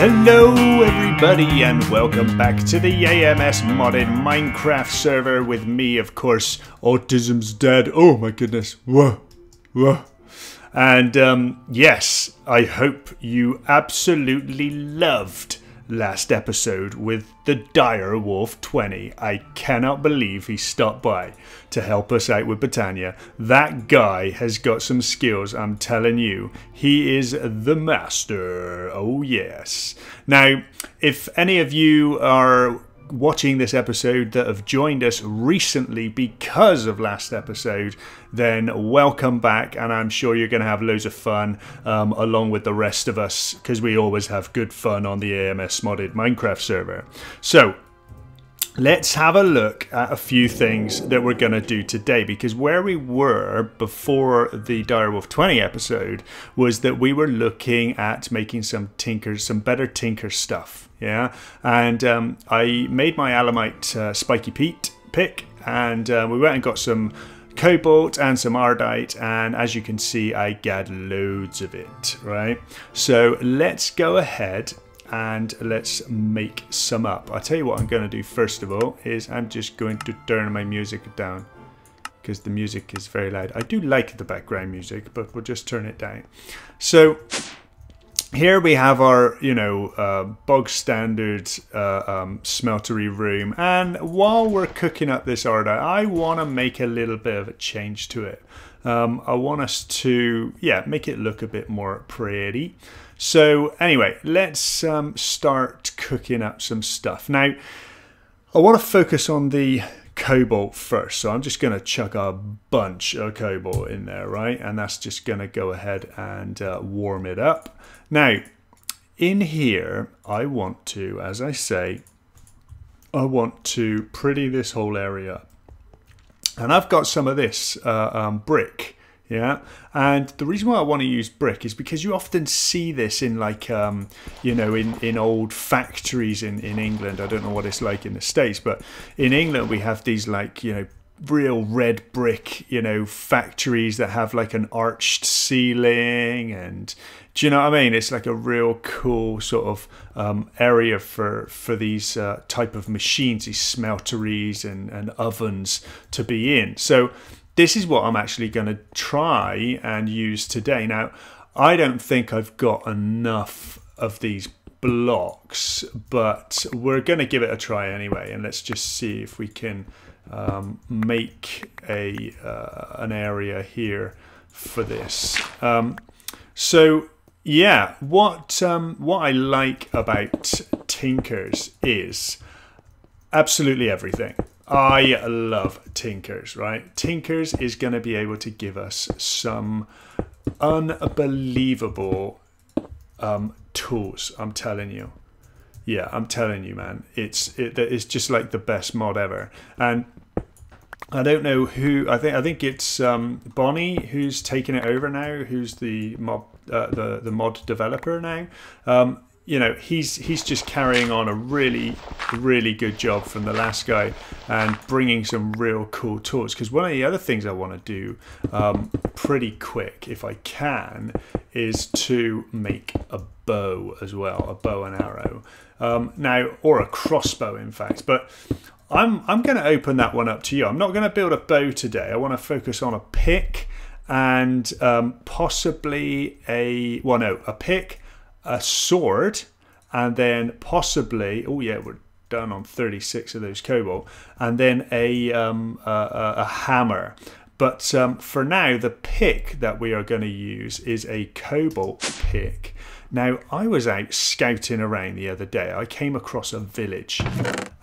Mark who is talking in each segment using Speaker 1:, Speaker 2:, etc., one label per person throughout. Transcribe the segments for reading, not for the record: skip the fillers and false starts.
Speaker 1: Hello everybody and welcome back to the AMS modded Minecraft server with me, of course, AutismsDad. Oh my goodness. Whoa. Whoa. And yes, I hope you absolutely loved last episode with the Dire Wolf 20. I cannot believe he stopped by to help us out with Botania. That guy has got some skills, I'm telling you. He is the master. Oh yes. Now, if any of you are watching this episode that have joined us recently because of last episode, then welcome back, and I'm sure you're going to have loads of fun along with the rest of us, because we always have good fun on the AMS modded Minecraft server. So let's have a look at a few things that we're going to do today, because where we were before the Direwolf 20 episode was that we were looking at making some better tinker stuff. Yeah, and I made my Alamite spiky peat pick, and we went and got some cobalt and some ardite, and as you can see, I got loads of it, right? So let's go ahead and let's make some up. I'll tell you what I'm going to do first of all is I'm just going to turn my music down, because the music is very loud. I do like the background music, but we'll just turn it down. So here we have our, bog standard smeltery room, and while we're cooking up this ardite, I want to make a little bit of a change to it. I want us to, make it look a bit more pretty. So anyway, let's start cooking up some stuff. Now, I want to focus on the cobalt first, so I'm just going to chuck a bunch of cobalt in there, right? And that's just going to go ahead and warm it up. Now, in here, I want to, as I say, I want to pretty this whole area up. And I've got some of this brick, yeah? And the reason why I want to use brick is because you often see this in, like, in old factories in England. I don't know what it's like in the States, but in England we have these, like, real red brick, factories that have like an arched ceiling, and do you know what I mean? It's like a real cool sort of area for these type of machines, these smelteries and ovens to be in. So this is what I'm actually going to try and use today. Now, I don't think I've got enough of these blocks, but we're going to give it a try anyway, and let's just see if we can make an area here for this. So yeah, what I like about tinkers is absolutely everything. I love tinkers, right? Tinkers is going to be able to give us some unbelievable tools, I'm telling you. Yeah, I'm telling you, man. It's just like the best mod ever. And I don't know who. I think it's Bonnie who's taken it over now. Who's the mod developer now? He's just carrying on a really good job from the last guy and bringing some real cool tools. Because one of the other things I want to do pretty quick, if I can, is to make a bow as well, a bow and arrow. Now, or a crossbow, in fact. But I'm going to open that one up to you. I'm not going to build a bow today. I want to focus on a pick and possibly a pick, a sword, and then possibly, oh yeah, we're done on 36 of those cobalt, and then a hammer. But for now, the pick that we are going to use is a cobalt pick. Now, I was out scouting around the other day. I came across a village,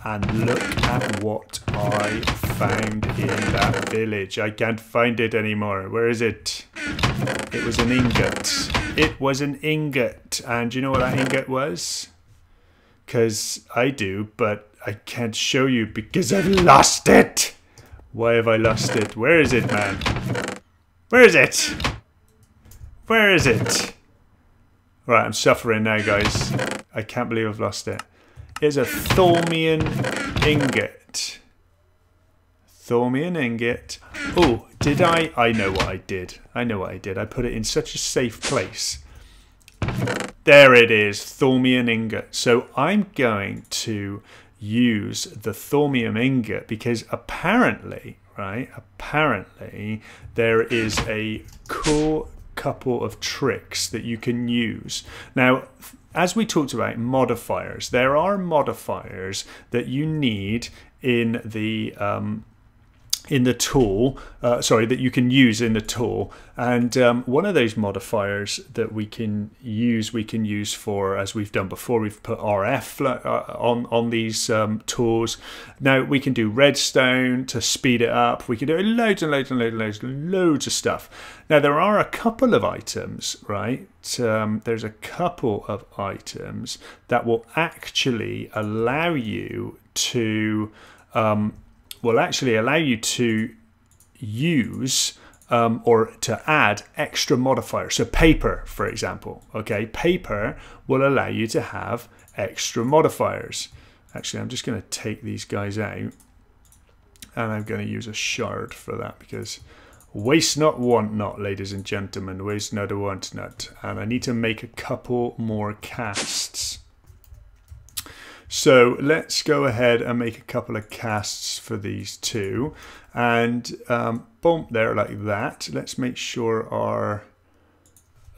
Speaker 1: and look at what I found in that village. I can't find it anymore. Where is it? It was an ingot. It was an ingot. And do you know what that ingot was? Because I do, but I can't show you because I've lost it. Why have I lost it? Where is it, man? Where is it? Where is it? Right, I'm suffering now, guys. I can't believe I've lost it. It's a Thormian ingot. Thormian ingot. Oh, did I? I know what I did. I know what I did. I put it in such a safe place There it is, thaumium ingot. So I'm going to use the thaumium ingot because apparently, right, apparently there is a cool couple of tricks that you can use. Now, as we talked about modifiers, there are modifiers that you need in the tool, that you can use in the tool, and one of those modifiers that we can use for, as we've done before, we've put RF on these tools. Now we can do redstone to speed it up. We can do loads and loads of stuff. Now there are a couple of items, right? There's a couple of items that will actually allow you to use or to add extra modifiers. So paper, for example, okay, paper will allow you to have extra modifiers. Actually, I'm just going to take these guys out, and I'm going to use a shard for that, because waste not, want not, ladies and gentlemen, waste not, want not. And I need to make a couple more casts. So let's go ahead and make a couple of casts for these two, and boom, there, like that. Let's make sure our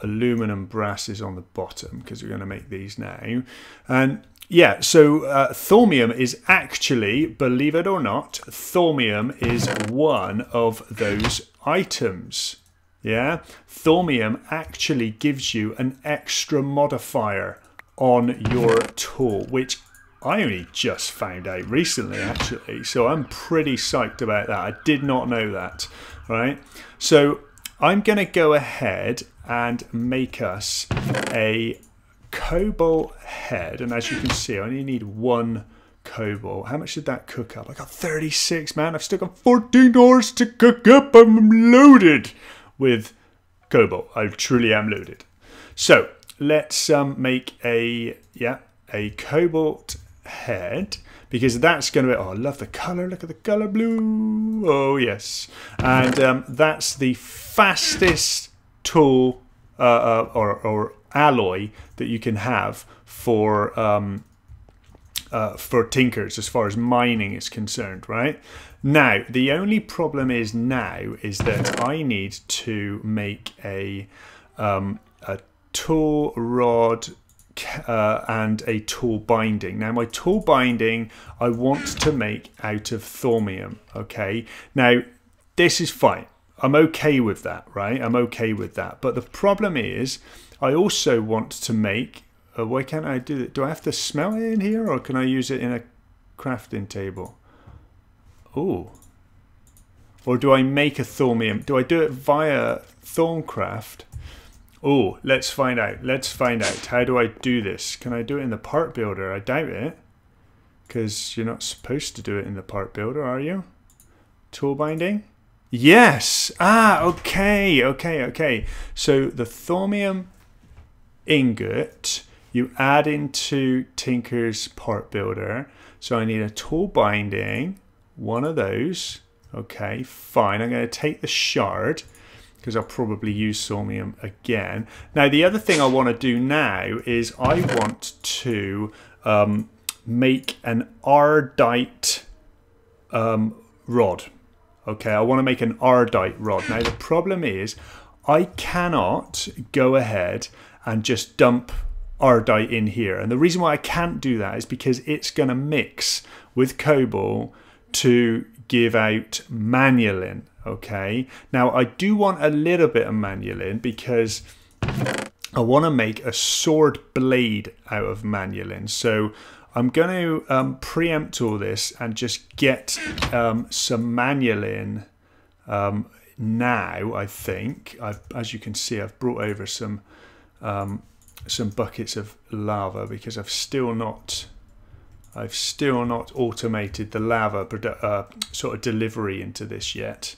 Speaker 1: aluminum brass is on the bottom, because we're going to make these now. And yeah, so thaumium is actually, believe it or not, thaumium is one of those items. Yeah, thaumium actually gives you an extra modifier on your tool, which I only just found out recently, actually, so I'm pretty psyched about that. I did not know that, right? So I'm going to go ahead and make us a cobalt head, and as you can see, I only need one cobalt. How much did that cook up? I got 36, man. I've still got 14 ores to cook up. I'm loaded with cobalt. I truly am loaded. So let's make a cobalt head, because that's going to be, oh, I love the color, look at the color blue, oh yes, and that's the fastest tool or alloy that you can have for tinkers as far as mining is concerned, right? Now the only problem is that I need to make a tool rod and a tool binding. Now my tool binding I want to make out of thaumium, okay? Now this is fine, I'm okay with that, right? I'm okay with that, but the problem is I also want to make, why can't I do it? Do I have to smelt it in here, or can I use it in a crafting table? Oh, or do I make a thaumium? Do I do it via Buildcraft? Oh, let's find out. Let's find out. How do I do this? Can I do it in the part builder? I doubt it, because you're not supposed to do it in the part builder, are you? Tool binding? Yes. Ah, okay. So the thaumium ingot you add into Tinker's part builder. So I need a tool binding, one of those. Okay, fine. I'm going to take the shard, because I'll probably use thaumium again. Now the other thing I want to do now is I want to make an ardite rod. Okay, I want to make an ardite rod. Now the problem is I cannot go ahead and just dump ardite in here, and the reason why I can't do that is because it's going to mix with cobalt to give out Manyullyn. Okay, now I do want a little bit of Manyullyn because I want to make a sword blade out of Manyullyn. So I'm going to preempt all this and just get some Manyullyn now. I think as you can see, I've brought over some buckets of lava, because I've still not automated the lava sort of delivery into this yet.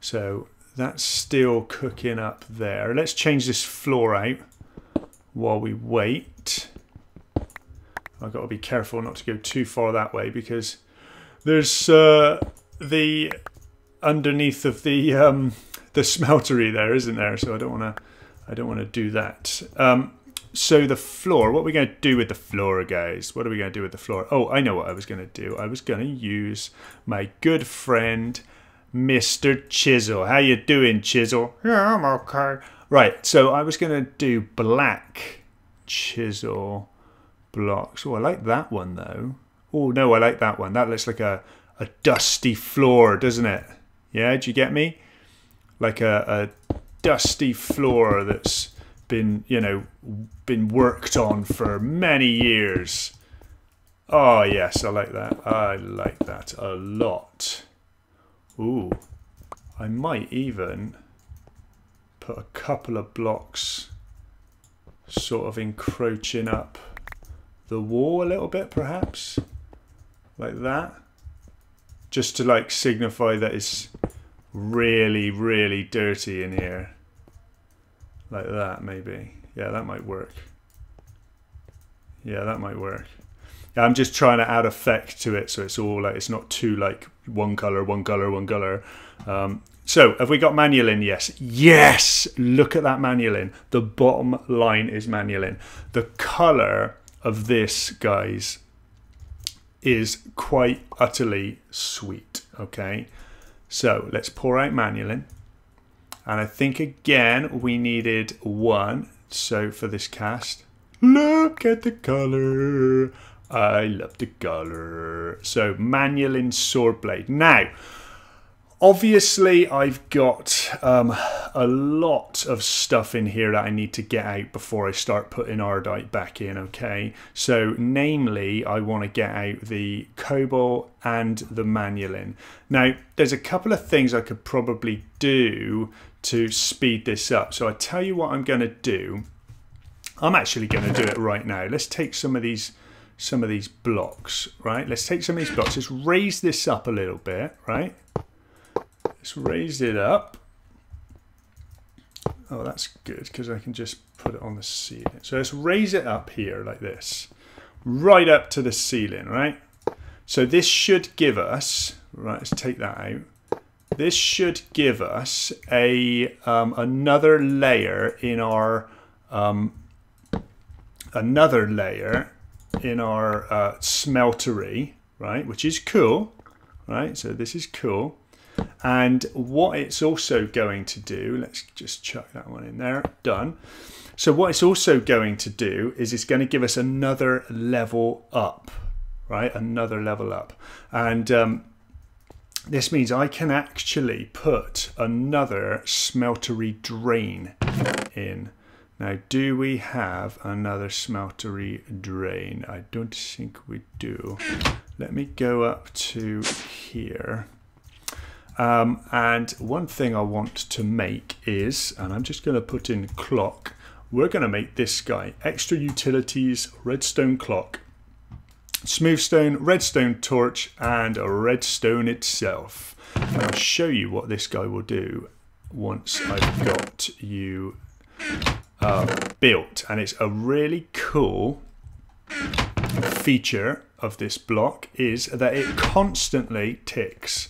Speaker 1: So that's still cooking up there. Let's change this floor out while we wait. I've got to be careful not to go too far that way, because there's the underneath of the smeltery there, isn't there? So I don't want to do that. so the floor, what are we going to do with the floor, guys? What are we going to do with the floor? Oh, I know what I was going to do. I was going to use my good friend, Mr. Chisel. How you doing, Chisel? Yeah, I'm okay. Right, so I was going to do black chisel blocks. Oh, I like that one, though. Oh, no, I like that one. That looks like a dusty floor, doesn't it? Yeah, do you get me? Like a dusty floor that's been, you know, been worked on for many years. Oh yes, I like that. I like that a lot. Ooh, I might even put a couple of blocks sort of encroaching up the wall a little bit, perhaps, like that, just to like signify that it's really, really dirty in here. Like that, maybe. Yeah, that might work. Yeah, that might work. Yeah, I'm just trying to add effect to it, so it's all like, it's not too like one color, one color, one color. So have we got Manyullyn? Yes. Yes! Look at that Manyullyn. The bottom line is Manyullyn. The color of this, guys, is quite utterly sweet. Okay. So let's pour out Manyullyn. And I think again we needed one. So for this cast, look at the color. I love the color. So Manyullyn sword blade. Now, obviously I've got a lot of stuff in here that I need to get out before I start putting Ardite back in, okay? So namely, I want to get out the Cobalt and the Manyullyn. Now, there's a couple of things I could probably do to speed this up. So I tell you what I'm going to do. I'm actually going to do it right now. Let's take some of these blocks, right? Let's take some of these blocks. Let's raise this up a little bit, right? Let's raise it up. Oh, that's good because I can just put it on the ceiling. So let's raise it up here like this, right up to the ceiling, right? So this should give us, right, let's take that out. This should give us a another layer in our smeltery, right? Which is cool, right? So this is cool. And what it's also going to do, let's just chuck that one in there, done. So what it's also going to do is it's going to give us another level up, right? Another level up. And this means I can actually put another smeltery drain in. Now, do we have another smeltery drain? I don't think we do. Let me go up to here. And one thing I want to make is, and I'm just going to put in clock, we're going to make this guy extra utilities, redstone clock, smoothstone, redstone torch, and a redstone itself. And I'll show you what this guy will do once I've got you built. And it's a really cool feature of this block is that it constantly ticks.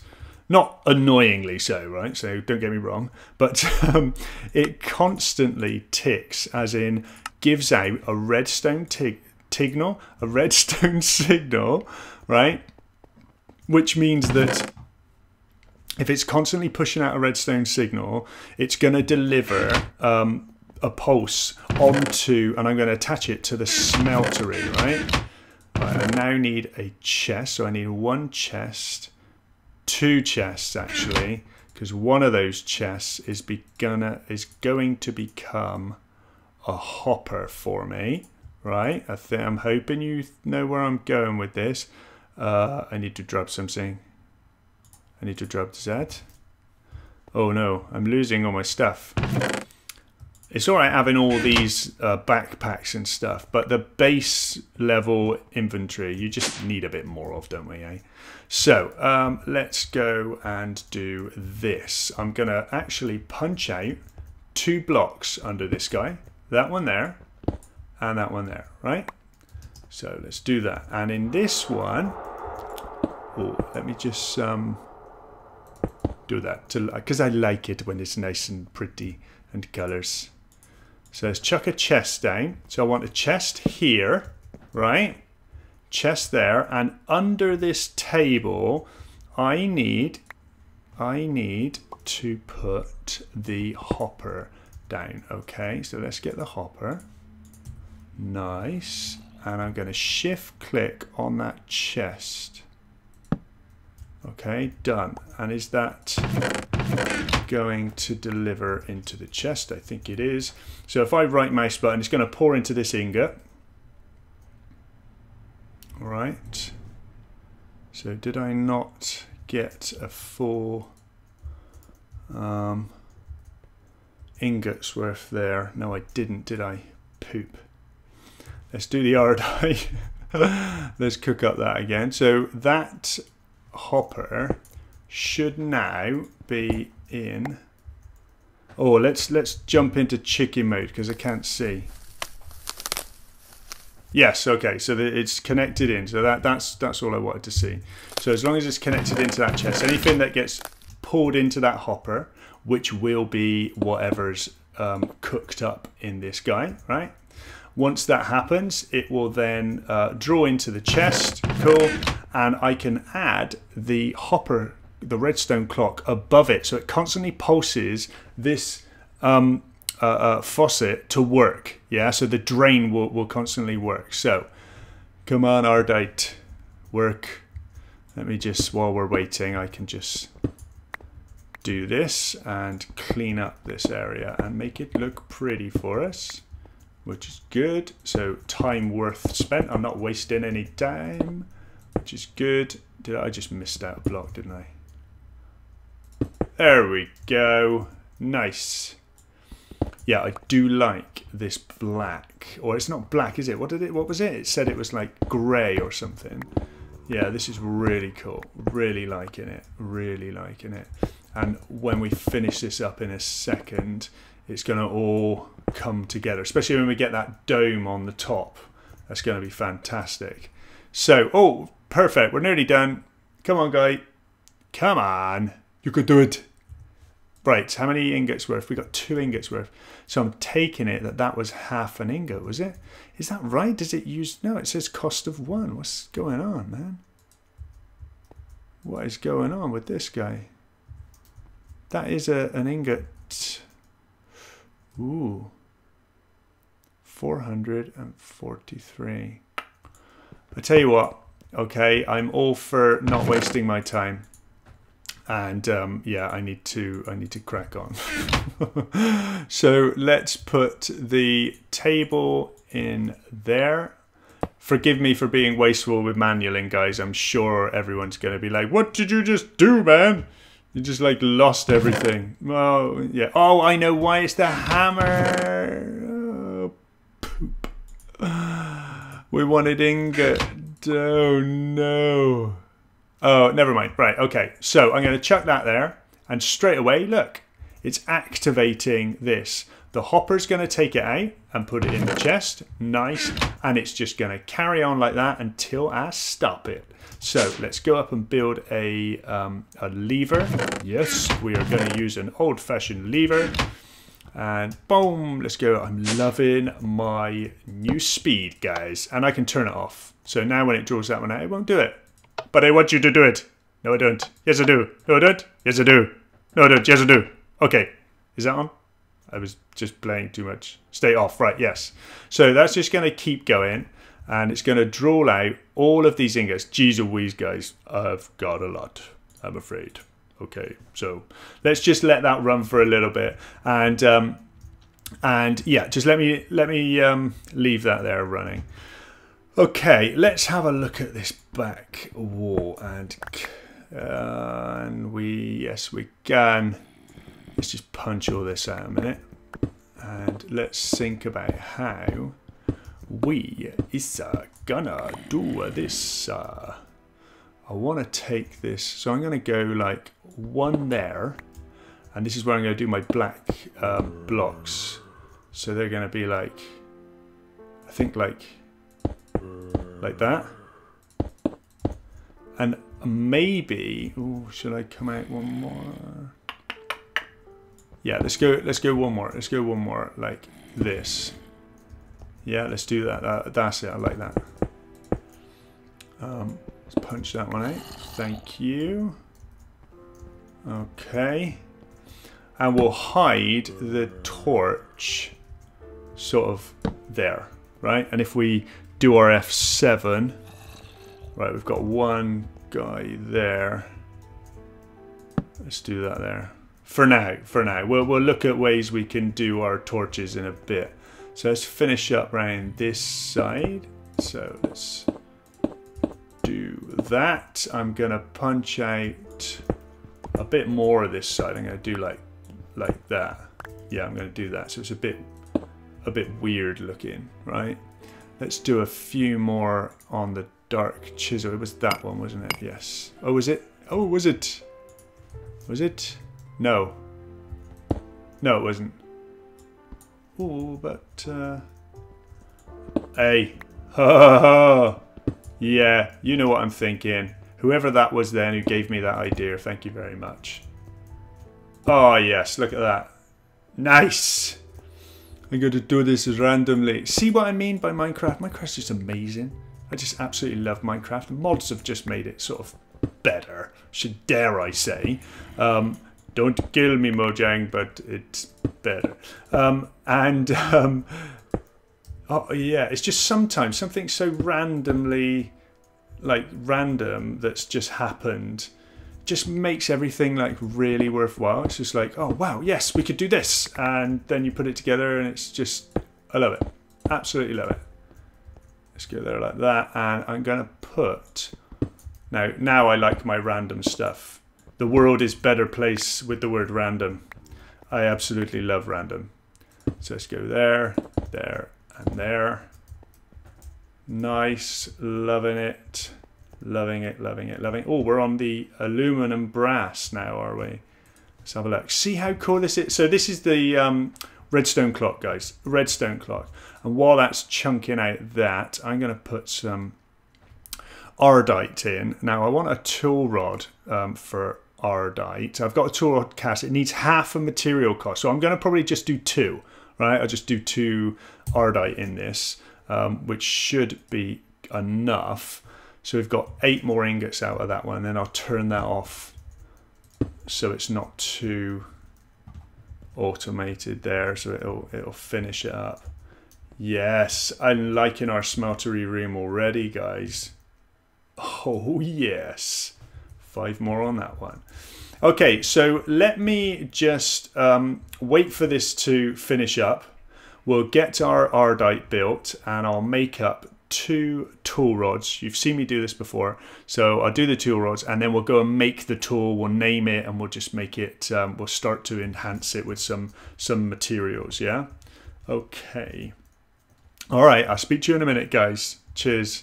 Speaker 1: Not annoyingly so, right? So don't get me wrong, but it constantly ticks, as in gives out a redstone signal, right? Which means that if it's constantly pushing out a redstone signal, it's going to deliver a pulse onto, and I'm going to attach it to the smeltery, right? I now need a chest, so I need one chest. Two chests actually, because one of those chests is going to become a hopper for me, right? I'm hoping you know where I'm going with this. I need to drop something. I need to drop Z. Oh no, I'm losing all my stuff. It's all right having all these backpacks and stuff, but the base level inventory you just need a bit more of, don't we, eh? So let's go and do this. I'm going to actually punch out 2 blocks under this guy. That one there and that one there, right? So let's do that. And in this one, oh, let me just do that because I like it when it's nice and pretty and colors. So let's chuck a chest down. So I want a chest here, right? Chest there, and under this table, I need to put the hopper down. Okay, so let's get the hopper. Nice. And I'm going to shift click on that chest. Okay, done. And is that going to deliver into the chest? I think it is. So if I right mouse button, it's going to pour into this ingot. All right. So did I not get a full ingots worth there? No, I didn't, did I? Poop. Let's do the RDI. Let's cook up that again. So that hopper should now be in. Oh, let's jump into chicken mode because I can't see. Yes, okay, so it's connected in. So that's all I wanted to see. So as long as it's connected into that chest, anything that gets pulled into that hopper, which will be whatever's cooked up in this guy, right? Once that happens, it will then draw into the chest. Cool. And I can add the hopper, the redstone clock above it. So it constantly pulses this faucet to work. Yeah, so the drain will constantly work. So come on, Ardite, work. Let me just, while we're waiting, I can just do this and clean up this area and make it look pretty for us, which is good. So time worth spent. I'm not wasting any time, which is good. I just missed out a block, didn't I? There we go. Nice. Yeah, I do like this black. Or it's not black, is it? What was it? It said it was like grey or something. Yeah, this is really cool. Really liking it. Really liking it. And when we finish this up in a second, it's going to all come together, especially when we get that dome on the top. That's going to be fantastic. So, oh, perfect. We're nearly done. Come on, guy. Come on. You could do it. Right, how many ingots worth? We got 2 ingots worth. So I'm taking it that was half an ingot, was it? Is that right? Does it use... No, it says cost of 1. What's going on, man? What is going on with this guy? That is an ingot. Ooh. 443. I tell you what, okay, I'm all for not wasting my time. And yeah, I need to crack on. So let's put the table in there. Forgive me for being wasteful with Manyullyn, guys. I'm sure everyone's going to be like, what did you just do, man? You just like lost everything. Oh, yeah. Oh, I know why. It's the hammer. Oh, poop. We wanted ingot. Oh, no. Oh, never mind. Right, okay. So I'm going to chuck that there. And straight away, look, it's activating this. The hopper's going to take it out and put it in the chest. Nice. And it's just going to carry on like that until I stop it. So let's go up and build a lever. Yes, we are going to use an old-fashioned lever. And boom, let's go. I'm loving my new speed, guys. And I can turn it off. So now when it draws that one out, it won't do it. But I want you to do it. No, I don't. Yes, I do. No, I don't. Yes, I do. No, I don't. Yes, I do. Okay. Is that on? I was just playing too much. Stay off. Right, yes. So that's just going to keep going. And it's going to draw out all of these ingots. Jeez Louise, guys. I've got a lot, I'm afraid. Okay, so let's just let that run for a little bit. And yeah, just let me leave that there running. Okay, let's have a look at this back wall. And yes, we can. Let's just punch all this out a minute. And let's think about how we is gonna do this. I want to take this, so I'm going to go like 1 there, and this is where I'm going to do my black blocks. So they're going to be like, I think like that, and maybe, ooh, should I come out 1 more? Yeah, let's go one more. Let's go one more like this. Yeah, let's do that. That's it. I like that. Let's punch that one out. Thank you. Okay. And we'll hide the torch sort of there, right? And if we do our F7, right, we've got one guy there. Let's do that there. For now. We'll look at ways we can do our torches in a bit. So let's finish up around this side. So let's do that. I'm gonna punch out a bit more of this side. I'm gonna do like that. Yeah, I'm gonna do that. So it's a bit weird looking, right? Let's do a few more on the dark chisel. It was that one, wasn't it? Yes. Oh, was it? Oh, was it? Was it? No. No, it wasn't. Oh, but hey. Yeah, you know what I'm thinking. Whoever that was then who gave me that idea, thank you very much. Oh yes, look at that. Nice. I'm going to do this randomly. See what I mean by Minecraft? Minecraft's just amazing. I just absolutely love Minecraft. The mods have just made it sort of better, dare I say. Don't kill me, Mojang, but it's better. Oh yeah, it's just sometimes something so randomly, like random, that's just happened, just makes everything like really worthwhile. It's just like, oh wow, yes, we could do this, and then you put it together, and it's just, I love it, absolutely love it. Let's go there like that, and I'm gonna put now I like my random stuff. The world is better place with the word random. I absolutely love random. So let's go there, there, and there. Nice, loving it, loving it, loving it, loving it. Oh, we're on the aluminum brass now, are we? Let's have a look. See how cool this is? So this is the redstone clock, guys. Redstone clock. And while that's chunking out that, I'm going to put some ardite in. Now I want a tool rod for ardite. I've got a tool rod cast. It needs half a material cost, so I'm going to probably just do 2. Right, I'll just do 2 ardite in this, which should be enough. So we've got 8 more ingots out of that one, and then I'll turn that off so it's not too automated there. So it'll finish it up. Yes, I'm liking our smeltery room already, guys. Oh yes, 5 more on that one. Okay, so let me just wait for this to finish up. We'll get our ardite built, and I'll make up 2 tool rods. You've seen me do this before. So I'll do the tool rods, and then we'll go and make the tool. We'll name it, and we'll just make it, we'll start to enhance it with some materials, yeah? Okay. All right, I'll speak to you in a minute, guys. Cheers.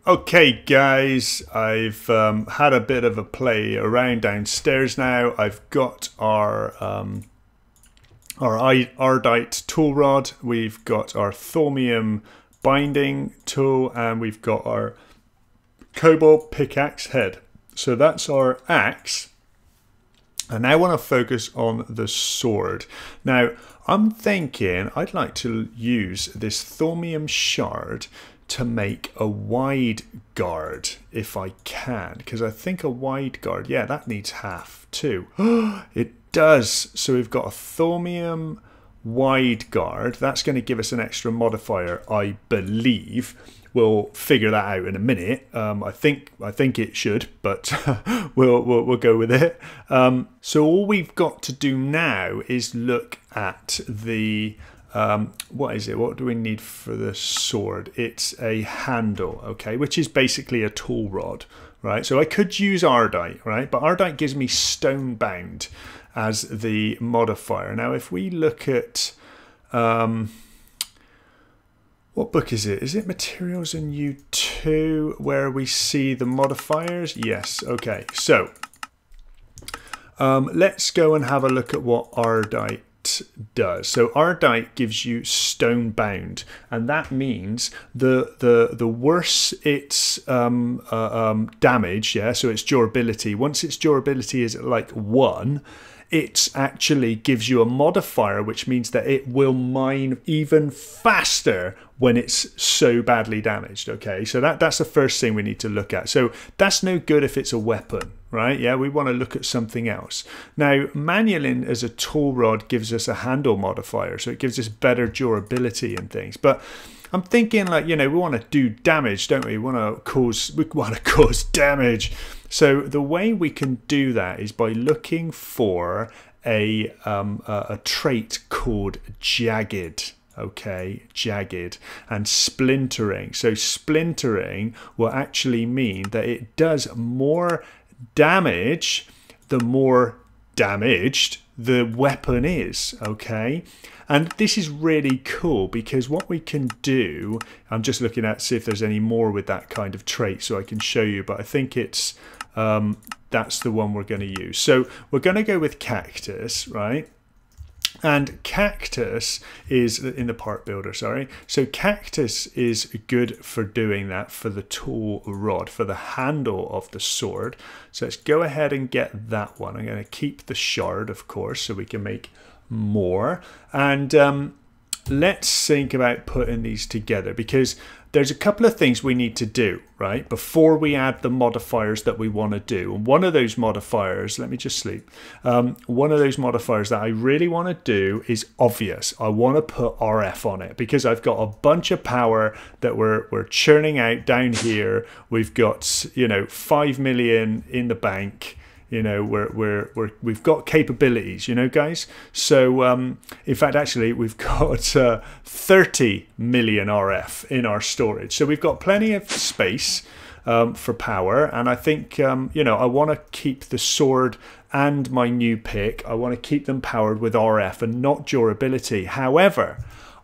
Speaker 1: Okay guys, I've had a bit of a play around downstairs now. I've got our ardite tool rod, we've got our thaumium binding tool, and we've got our cobalt pickaxe head. So that's our axe. And now I want to focus on the sword. Now I'm thinking I'd like to use this thaumium shard to make a wide guard if I can, because I think a wide guard, yeah, that needs half too. It does. So we've got a thaumium wide guard. That's going to give us an extra modifier, I believe. We'll figure that out in a minute. I think it should, but we'll go with it. So all we've got to do now is look at the what is it? What do we need for the sword? It's a handle, okay, which is basically a tool rod, right? So I could use ardite, right? But ardite gives me stone bound as the modifier. Now, if we look at what book is it? Is it Materials in U2 where we see the modifiers? Yes. Okay. So let's go and have a look at what ardite does. So ardite gives you stone bound, and that means the worse its damage, yeah, so its durability, once its durability is at like 1, it actually gives you a modifier, which means that it will mine even faster when it's so badly damaged. Okay, so that's the first thing we need to look at. So that's no good if it's a weapon, right? Yeah, we want to look at something else. Now, Manyullyn as a tool rod gives us a handle modifier, so it gives us better durability and things. But I'm thinking, like, you know, we want to do damage, don't we? We want to cause damage. So the way we can do that is by looking for a trait called jagged. Okay, jagged and splintering. So splintering will actually mean that it does more damage the more damaged the weapon is. Okay, and this is really cool because what we can do, I'm just looking at see if there's any more with that kind of trait so I can show you, but I think it's that's the one we're going to use. So we're going to go with cactus, right? And cactus is in the part builder, sorry. So cactus is good for doing that for the tool rod, for the handle of the sword. So let's go ahead and get that one. I'm going to keep the shard, of course, so we can make more. And let's think about putting these together, because there's a couple of things we need to do, right, before we add the modifiers that we want to do. And one of those modifiers, let me just sleep. One of those modifiers that I really want to do is obvious. I want to put RF on it because I've got a bunch of power that we're churning out down here. We've got, you know, 5 million in the bank. You know, we've got capabilities, you know, guys. So, in fact, actually, we've got 30 million RF in our storage. So we've got plenty of space for power. And I think, you know, I want to keep the sword and my new pick. I want to keep them powered with RF and not durability. However,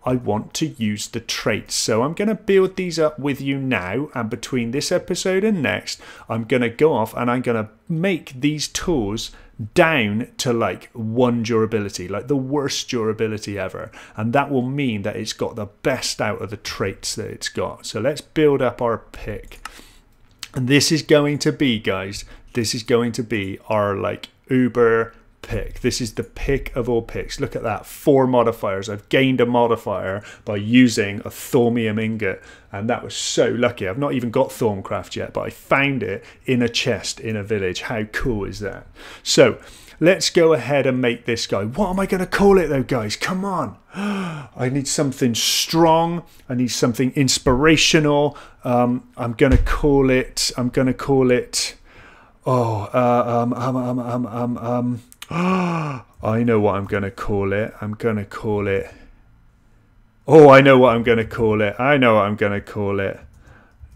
Speaker 1: I want to use the traits. So I'm going to build these up with you now, and between this episode and next, I'm going to go off and I'm going to make these tools down to like 1 durability, like the worst durability ever. And that will mean that it's got the best out of the traits that it's got. So let's build up our pick. And this is going to be, guys, this is going to be our like uber pick. This is the pick of all picks. Look at that, 4 modifiers. I've gained a modifier by using a thaumium ingot, and that was so lucky. I've not even got Thorncraft yet, but I found it in a chest in a village. How cool is that? So let's go ahead and make this guy. What am I going to call it though, guys? Come on. I need something strong. I need something inspirational. I'm going to call it I know what I'm going to call it. I'm going to call it... Oh, I know what I'm going to call it. I know what I'm going to call it.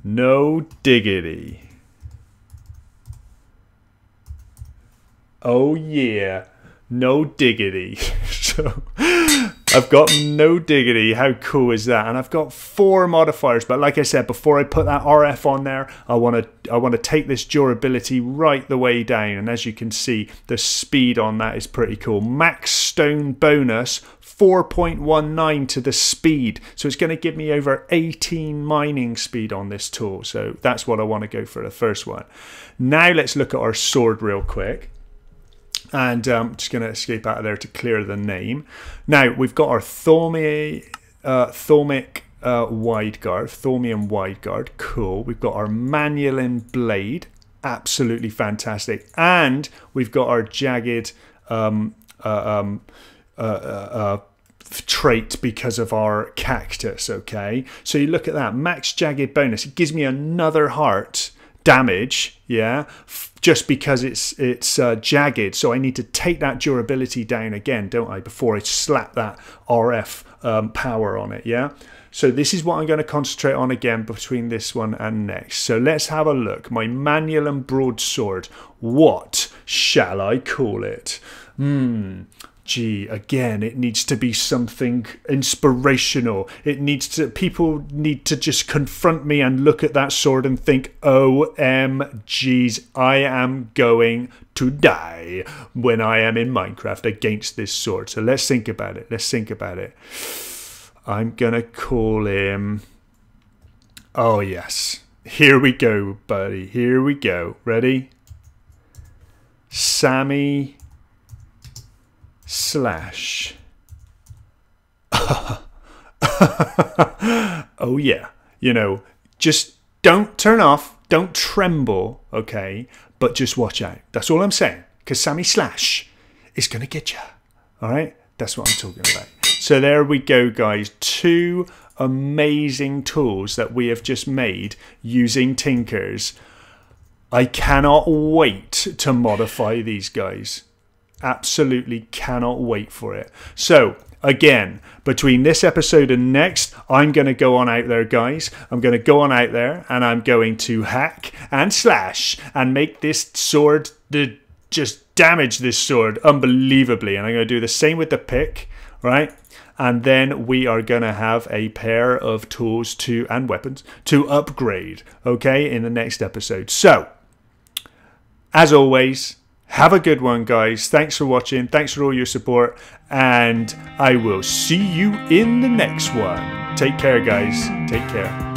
Speaker 1: No diggity. Oh, yeah. No diggity. So... I've got no diggity. How cool is that? And I've got 4 modifiers, but like I said, before I put that RF on there, I want to take this durability right the way down. And as you can see, the speed on that is pretty cool. Max stone bonus 4.19 to the speed. So it's going to give me over 18 mining speed on this tool. So that's what I want to go for the first one. Now let's look at our sword real quick. And I'm just going to escape out of there to clear the name. Now, we've got our thaumium wideguard. Cool. We've got our Manyullyn blade. Absolutely fantastic. And we've got our jagged trait because of our cactus, okay? So you look at that. Max jagged bonus. It gives me another heart damage, yeah, just because it's jagged. So I need to take that durability down again, don't I, before I slap that RF power on it, yeah? So this is what I'm going to concentrate on again between this one and next. So let's have a look. My Manyullyn broadsword. What shall I call it? Gee, again, it needs to be something inspirational. People need to just confront me and look at that sword and think, OMGs, I am going to die when I am in Minecraft against this sword. So let's think about it. Let's think about it. I'm going to call him... Oh, yes. Here we go, buddy. Here we go. Ready? Sammy... slash. Oh yeah, you know, just don't turn off, don't tremble, okay, but just watch out. That's all I'm saying, because Sammy Slash is gonna get you. All right, that's what I'm talking about. So there we go, guys. 2 amazing tools that we have just made using Tinkers. I cannot wait to modify these guys. Absolutely cannot wait for it. So again, between this episode and next, I'm going to go on out there, guys. I'm going to go on out there and I'm going to hack and slash and make this sword, just damage this sword unbelievably. And I'm going to do the same with the pick, right? And then we are going to have a pair of tools and weapons to upgrade, okay, in the next episode. So, as always, have a good one, guys. Thanks for watching. Thanks for all your support. And I will see you in the next one. Take care, guys. Take care.